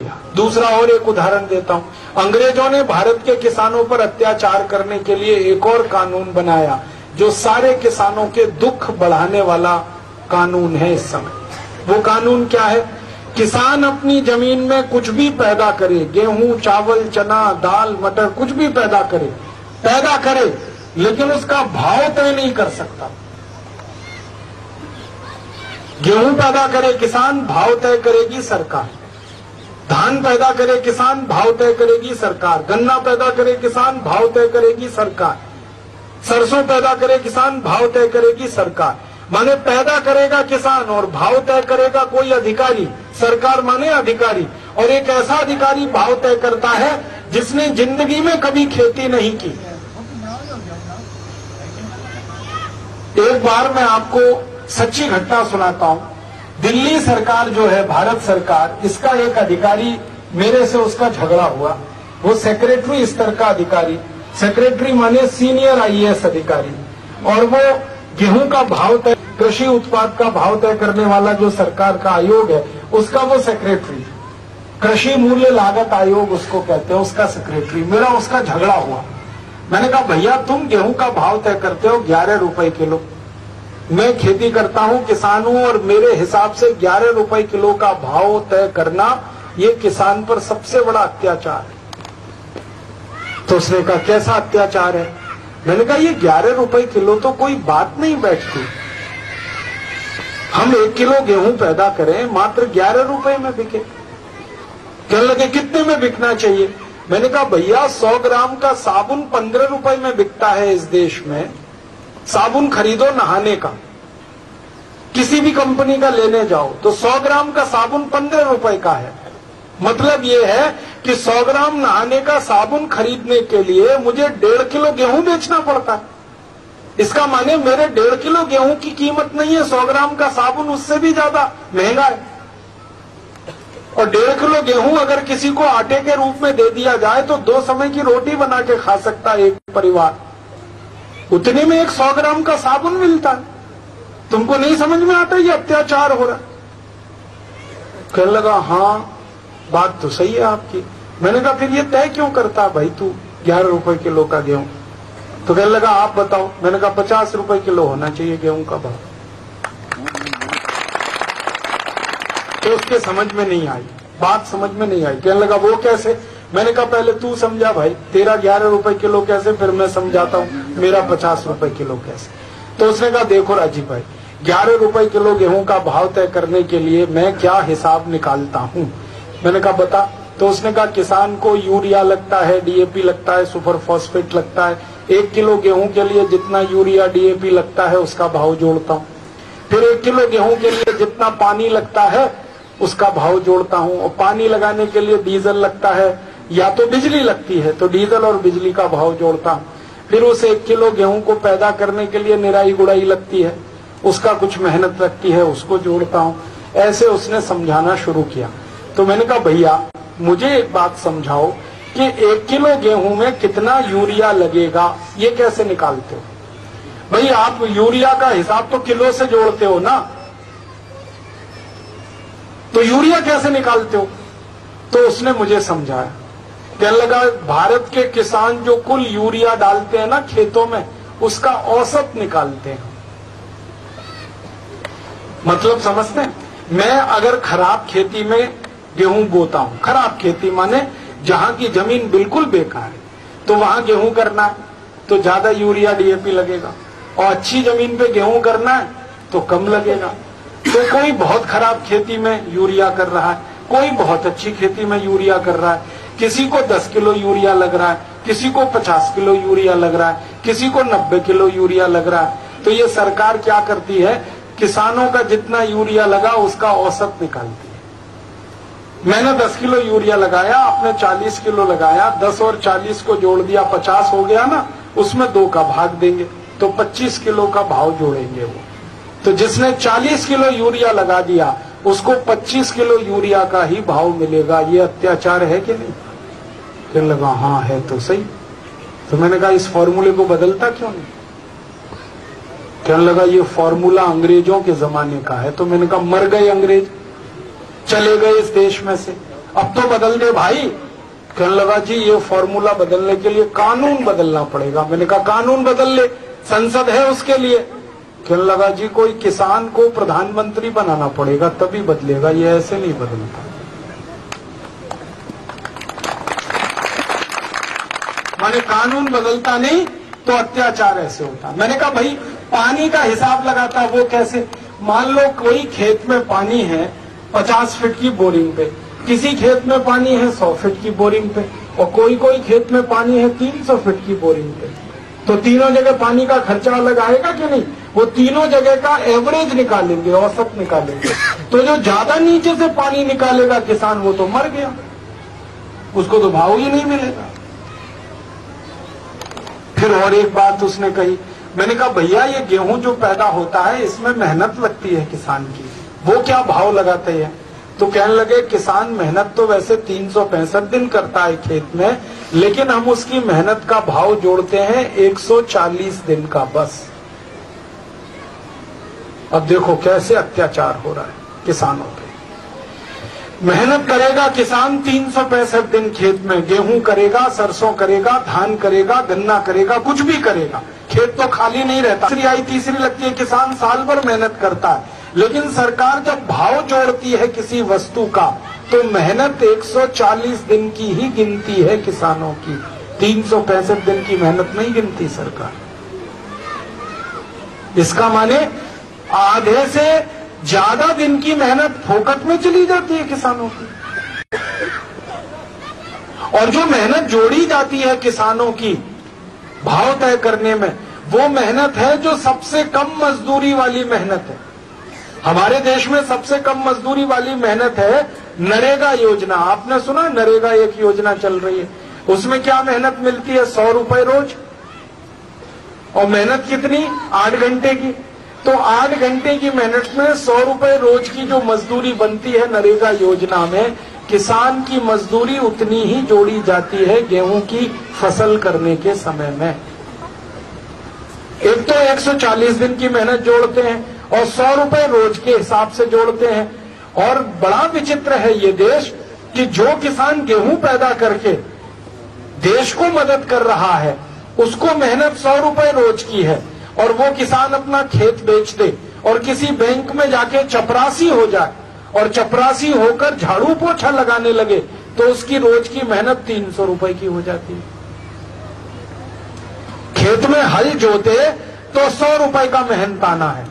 दूसरा और एक उदाहरण देता हूं। अंग्रेजों ने भारत के किसानों पर अत्याचार करने के लिए एक और कानून बनाया जो सारे किसानों के दुख बढ़ाने वाला कानून है इस समय। वो कानून क्या है? किसान अपनी जमीन में कुछ भी पैदा करे, गेहूं, चावल, चना, दाल, मटर, कुछ भी पैदा करे, लेकिन उसका भाव तय नहीं कर सकता। गेहूं पैदा करे किसान, भाव तय करेगी सरकार। धान पैदा करे किसान, भाव तय करेगी सरकार। गन्ना पैदा करे किसान, भाव तय करेगी सरकार। सरसों पैदा करे किसान, भाव तय करेगी सरकार। माने पैदा करेगा किसान और भाव तय करेगा कोई अधिकारी। सरकार माने अधिकारी, और एक ऐसा अधिकारी भाव तय करता है जिसने जिंदगी में कभी खेती नहीं की। एक बार मैं आपको सच्ची घटना सुनाता हूं। दिल्ली सरकार जो है, भारत सरकार, इसका एक अधिकारी, मेरे से उसका झगड़ा हुआ। वो सेक्रेटरी स्तर का अधिकारी, सेक्रेटरी माने सीनियर आईएएस अधिकारी, और वो गेहूं का भाव तय, कृषि उत्पाद का भाव तय करने वाला जो सरकार का आयोग है उसका वो सेक्रेटरी, कृषि मूल्य लागत आयोग उसको कहते हैं, उसका सेक्रेटरी। मेरा उसका झगड़ा हुआ। मैंने कहा भैया तुम गेहूं का भाव तय करते हो 11 रुपए किलो, मैं खेती करता हूं, किसान हूं, और मेरे हिसाब से 11 रुपए किलो का भाव तय करना ये किसान पर सबसे बड़ा अत्याचार है। तो उसने कहा कैसा अत्याचार है? मैंने कहा ये 11 रुपए किलो तो कोई बात नहीं बैठती। हम 1 किलो गेहूं पैदा करें, मात्र 11 रुपए में बिके। कहने लगे कितने में बिकना चाहिए? मैंने कहा भैया 100 ग्राम का साबुन 15 रुपए में बिकता है इस देश में। साबुन खरीदो नहाने का, किसी भी कंपनी का लेने जाओ तो 100 ग्राम का साबुन 15 रुपए का है। मतलब ये है कि 100 ग्राम नहाने का साबुन खरीदने के लिए मुझे 1.5 किलो गेहूं बेचना पड़ता है। इसका माने मेरे 1.5 किलो गेहूं की कीमत नहीं है, 100 ग्राम का साबुन उससे भी ज्यादा महंगा है। और 1.5 किलो गेहूं अगर किसी को आटे के रूप में दे दिया जाए तो 2 समय की रोटी बना के खा सकता है एक परिवार। उतने में एक 100 ग्राम का साबुन मिलता है। तुमको नहीं समझ में आता ये अत्याचार हो रहा? कहने लगा हाँ बात तो सही है आपकी। मैंने कहा फिर ये तय क्यों करता भाई तू 11 रुपए किलो का गेहूं? तो कहने लगा आप बताओ। मैंने कहा 50 रुपए किलो होना चाहिए गेहूं का भाव। तो उसके समझ में नहीं आई, बात समझ में नहीं आई। कहने लगा वो कैसे? मैंने कहा पहले तू समझा भाई, तेरा 11 रुपए किलो कैसे, फिर मैं समझाता हूं मेरा 50 रुपए किलो कैसे। तो उसने कहा देखो राजीव भाई, 11 रुपए किलो गेहूं का भाव तय करने के लिए मैं क्या हिसाब निकालता हूं। मैंने कहा बता। तो उसने कहा किसान को यूरिया लगता है, डीएपी लगता है, सुपर फॉस्फेट लगता है। 1 किलो गेहूं के लिए जितना यूरिया डीएपी लगता है उसका भाव जोड़ता हूं। फिर 1 किलो गेहूं के लिए जितना पानी लगता है उसका भाव जोड़ता हूं। और पानी लगाने के लिए डीजल लगता है या तो बिजली लगती है तो डीजल और बिजली का भाव जोड़ता हूं। फिर उस 1 किलो गेहूं को पैदा करने के लिए निराई गुड़ाई लगती है, उसका कुछ मेहनत लगती है, उसको जोड़ता हूं। ऐसे उसने समझाना शुरू किया। तो मैंने कहा भैया मुझे एक बात समझाओ कि 1 किलो गेहूं में कितना यूरिया लगेगा, ये कैसे निकालते हो? भाई आप यूरिया का हिसाब तो किलो से जोड़ते हो ना, तो यूरिया कैसे निकालते हो? तो उसने मुझे समझाया। कहने लगा भारत के किसान जो कुल यूरिया डालते हैं ना खेतों में, उसका औसत निकालते हैं। मतलब समझते हैं? मैं अगर खराब खेती में गेहूं बोता हूं, खराब खेती माने जहां की जमीन बिल्कुल बेकार है, तो वहां गेहूं करना है तो ज्यादा यूरिया डीएपी लगेगा, और अच्छी जमीन पे गेहूं करना है तो कम लगेगा। तो कोई बहुत खराब खेती में यूरिया कर रहा है, कोई बहुत अच्छी खेती में यूरिया कर रहा है। किसी को 10 किलो यूरिया लग रहा है, किसी को 50 किलो यूरिया लग रहा है, किसी को 90 किलो यूरिया लग रहा है। तो ये सरकार क्या करती है, किसानों का जितना यूरिया लगा उसका औसत निकालती है। मैंने 10 किलो यूरिया लगाया, आपने 40 किलो लगाया, 10 और 40 को जोड़ दिया 50 हो गया ना, उसमें 2 का भाग देंगे तो 25 किलो का भाव जोड़ेंगे वो। तो जिसने 40 किलो यूरिया लगा दिया उसको 25 किलो यूरिया का ही भाव मिलेगा। ये अत्याचार है कि नहीं? कहने लगा हाँ है तो सही। तो मैंने कहा इस फॉर्मूले को बदलता क्यों नहीं? कहने लगा ये फॉर्मूला अंग्रेजों के जमाने का है। तो मैंने कहा मर गए अंग्रेज, चले गए इस देश में से, अब तो बदल दे भाई। कहने लगा जी ये फॉर्मूला बदलने के लिए कानून बदलना पड़ेगा। मैंने कहा कानून बदल ले, संसद है उसके लिए। कहने लगा जी कोई किसान को प्रधानमंत्री बनाना पड़ेगा तभी बदलेगा, ये ऐसे नहीं बदलता। माने कानून बदलता नहीं तो अत्याचार ऐसे होता। मैंने कहा भाई पानी का हिसाब लगाता वो कैसे? मान लो कोई खेत में पानी है 50 फीट की बोरिंग पे, किसी खेत में पानी है 100 फीट की बोरिंग पे, और कोई कोई खेत में पानी है 300 फीट की बोरिंग पे। तो तीनों जगह पानी का खर्चा अलग आएगा कि नहीं? वो तीनों जगह का एवरेज निकालेंगे, औसत निकालेंगे। तो जो ज्यादा नीचे से पानी निकालेगा किसान वो तो मर गया, उसको तो भाव ही नहीं मिलेगा। फिर और एक बात उसने कही, मैंने कहा भैया ये गेहूं जो पैदा होता है इसमें मेहनत लगती है किसान की, वो क्या भाव लगाते हैं? तो कहने लगे किसान मेहनत तो वैसे 365 दिन करता है खेत में, लेकिन हम उसकी मेहनत का भाव जोड़ते हैं 140 दिन का बस। अब देखो कैसे अत्याचार हो रहा है किसानों पे। मेहनत करेगा किसान 365 दिन खेत में, गेहूं करेगा, सरसों करेगा, धान करेगा, गन्ना करेगा, कुछ भी करेगा, खेत तो खाली नहीं रहता। तीसरी आई तीसरी लगती है, किसान साल भर मेहनत करता है, लेकिन सरकार जब भाव जोड़ती है किसी वस्तु का तो मेहनत 140 दिन की ही गिनती है किसानों की, 365 दिन की मेहनत नहीं गिनती सरकार। इसका माने आधे से ज्यादा दिन की मेहनत फोकट में चली जाती है किसानों की। और जो मेहनत जोड़ी जाती है किसानों की भाव तय करने में, वो मेहनत है जो सबसे कम मजदूरी वाली मेहनत है। हमारे देश में सबसे कम मजदूरी वाली मेहनत है नरेगा योजना। आपने सुना नरेगा एक योजना चल रही है, उसमें क्या मेहनत मिलती है? 100 रुपए रोज। और मेहनत कितनी? 8 घंटे की। तो 8 घंटे की मेहनत में 100 रुपए रोज की जो मजदूरी बनती है नरेगा योजना में, किसान की मजदूरी उतनी ही जोड़ी जाती है गेहूं की फसल करने के समय में। एक तो 140 दिन की मेहनत जोड़ते हैं और 100 रुपए रोज के हिसाब से जोड़ते हैं। और बड़ा विचित्र है ये देश कि जो किसान गेहूं पैदा करके देश को मदद कर रहा है उसको मेहनत 100 रुपए रोज की है, और वो किसान अपना खेत बेच दे और किसी बैंक में जाके चपरासी हो जाए और चपरासी होकर झाड़ू पोछा लगाने लगे तो उसकी रोज की मेहनत 300 रुपए की हो जाती है। खेत में हल जोते तो 100 रुपए का मेहनताना है,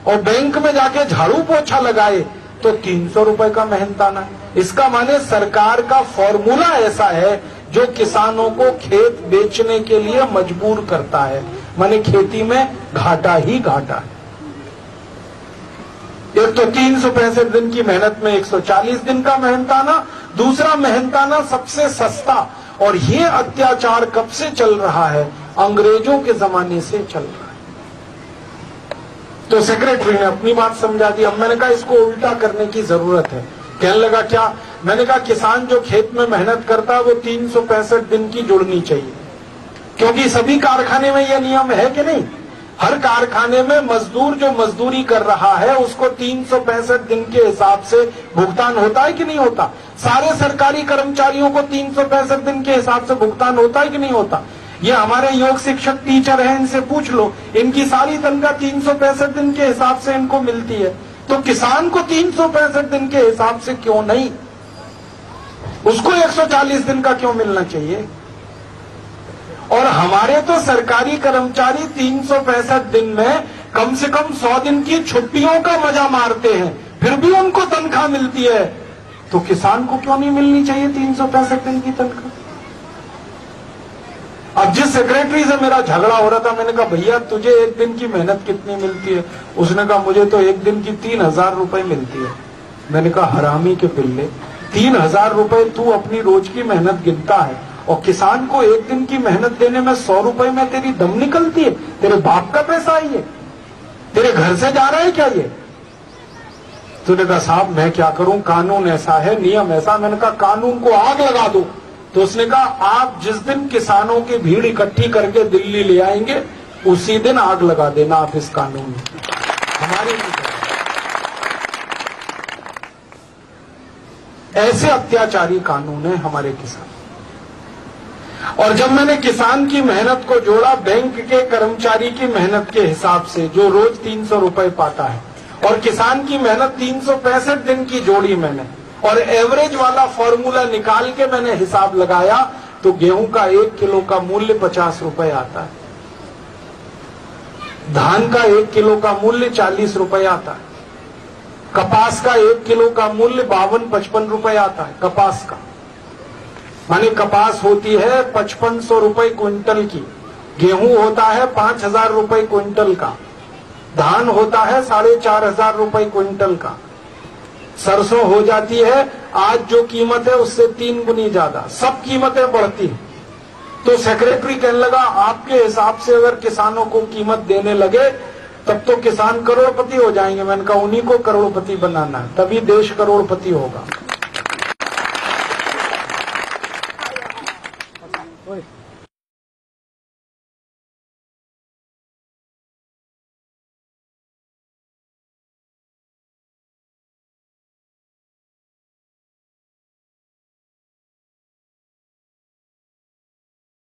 और बैंक में जाके झाड़ू पोछा लगाए तो 300 रुपए का मेहनताना है। इसका माने सरकार का फॉर्मूला ऐसा है जो किसानों को खेत बेचने के लिए मजबूर करता है। माने खेती में घाटा ही घाटा है। एक तो 365 दिन की मेहनत में 140 दिन का मेहनताना, दूसरा मेहनताना सबसे सस्ता। और ये अत्याचार कब से चल रहा है? अंग्रेजों के जमाने से चल रहा है। तो सेक्रेटरी ने अपनी बात समझा दी। अब मैंने कहा इसको उल्टा करने की जरूरत है। कहने लगा क्या? मैंने कहा किसान जो खेत में मेहनत करता है वो 365 दिन की जुड़नी चाहिए, क्योंकि सभी कारखाने में यह नियम है कि नहीं? हर कारखाने में मजदूर जो मजदूरी कर रहा है उसको 365 दिन के हिसाब से भुगतान होता है कि नहीं होता? सारे सरकारी कर्मचारियों को 365 दिन के हिसाब से भुगतान होता है कि नहीं होता? ये हमारे योग शिक्षक टीचर हैं, इनसे पूछ लो, इनकी सारी तनख्वाह 365 दिन के हिसाब से इनको मिलती है। तो किसान को 365 दिन के हिसाब से क्यों नहीं? उसको 140 दिन का क्यों मिलना चाहिए? और हमारे तो सरकारी कर्मचारी 365 दिन में कम से कम 100 दिन की छुट्टियों का मजा मारते हैं, फिर भी उनको तनख्वाह मिलती है। तो किसान को क्यों नहीं मिलनी चाहिए 365 दिन की तनख्वाह? अब जिस सेक्रेटरी से मेरा झगड़ा हो रहा था, मैंने कहा भैया तुझे एक दिन की मेहनत कितनी मिलती है? उसने कहा मुझे तो एक दिन की 3000 रुपए मिलती है। मैंने कहा हरामी के पिल्ले, 3000 रुपए तू अपनी रोज की मेहनत गिनता है और किसान को एक दिन की मेहनत देने में 100 रुपए में तेरी दम निकलती है? तेरे बाप का पैसा है ये? तेरे घर से जा रहा है क्या ये? तूने कहा साहब मैं क्या करूं, कानून ऐसा है, नियम ऐसा। मैंने कहा कानून को आग लगा दो। तो उसने कहा आप जिस दिन किसानों की भीड़ इकट्ठी करके दिल्ली ले आएंगे उसी दिन आग लगा देना आप इस कानून में। हमारी ऐसे अत्याचारी कानून है हमारे किसान। और जब मैंने किसान की मेहनत को जोड़ा बैंक के कर्मचारी की मेहनत के हिसाब से, जो रोज 300 रुपए पाता है, और किसान की मेहनत 365 दिन की जोड़ी मैंने, और एवरेज वाला फॉर्मूला निकाल के मैंने हिसाब लगाया, तो गेहूं का 1 किलो का मूल्य 50 रुपए आता है, धान का 1 किलो का मूल्य 40 रुपए आता है, कपास का 1 किलो का मूल्य 52-55 रुपए आता है। कपास का माने कपास होती है 5500 रुपए क्विंटल की, गेहूं होता है 5000 रुपए क्विंटल का, धान होता है 4500 रुपए क्विंटल का, सरसों हो जाती है आज जो कीमत है उससे 3 गुनी ज्यादा, सब कीमतें बढ़ती हैं। तो सेक्रेटरी कहने लगा आपके हिसाब से अगर किसानों को कीमत देने लगे तब तो किसान करोड़पति हो जाएंगे। मैंने कहा उन्हीं को करोड़पति बनाना है, तभी देश करोड़पति होगा।